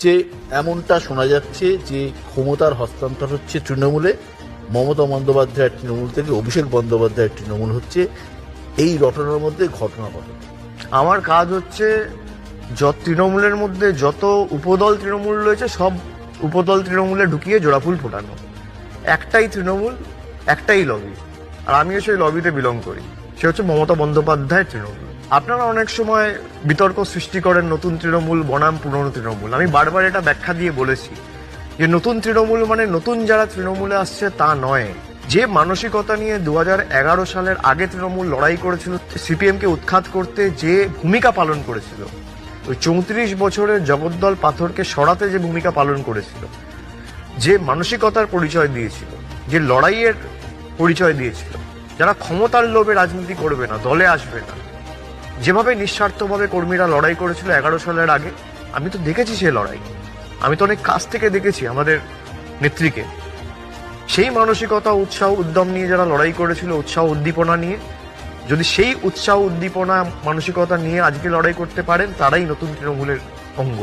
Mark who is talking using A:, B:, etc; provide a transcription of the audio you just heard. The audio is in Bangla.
A: যে এমনটা শোনা যাচ্ছে যে ক্ষমতার হস্তান্তর হচ্ছে তৃণমূলে, মমতা বন্দ্যোপাধ্যায়ের তৃণমূল থেকে অভিষেক বন্দ্যোপাধ্যায়ের তৃণমূল হচ্ছে, এই রটনার মধ্যে ঘটনা ঘটে।
B: আমার কাজ হচ্ছে তৃণমূলের মধ্যে যত উপদল তৃণমূল রয়েছে সব উপদল তৃণমূলে ঢুকিয়ে জোড়াফুল ফোটানো। একটাই তৃণমূল, একটাই লবি, আর আমিও সেই লবিতে বিলং করি। সে হচ্ছে মমতা বন্দ্যোপাধ্যায়ের তৃণমূল। আপনারা অনেক সময় বিতর্ক সৃষ্টি করেন নতুন তৃণমূল বনাম পুরনো তৃণমূল। আমি বারবার এটা ব্যাখ্যা দিয়ে বলেছি যে নতুন তৃণমূল মানে নতুন যারা তৃণমূলে আসছে তা নয়। যে মানসিকতা নিয়ে 2011 সালের আগে তৃণমূল লড়াই করেছিল, সিপিএম কে উৎখাত করতে যে ভূমিকা পালন করেছিল, ওই 34 বছরের জগদ্দল পাথরকে সরাতে যে ভূমিকা পালন করেছিল, যে মানসিকতার পরিচয় দিয়েছিল, যে লড়াইয়ের পরিচয় দিয়েছিল, যারা ক্ষমতার লোভে রাজনীতি করবে না, দলে আসবে না, যেভাবে নিঃস্বার্থভাবে কর্মীরা লড়াই করেছিল 11 সালের আগে, আমি তো দেখেছি সেই লড়াই। আমি তো অনেক কাছ থেকে দেখেছি আমাদের নেত্রীকে। সেই মানসিকতা, উৎসাহ, উদ্যম নিয়ে যারা লড়াই করেছিল, উৎসাহ উদ্দীপনা নিয়ে, যদি সেই উৎসাহ উদ্দীপনা মানসিকতা নিয়ে আজকে লড়াই করতে পারেন, তারাই নতুন তৃণমূলের অঙ্গ।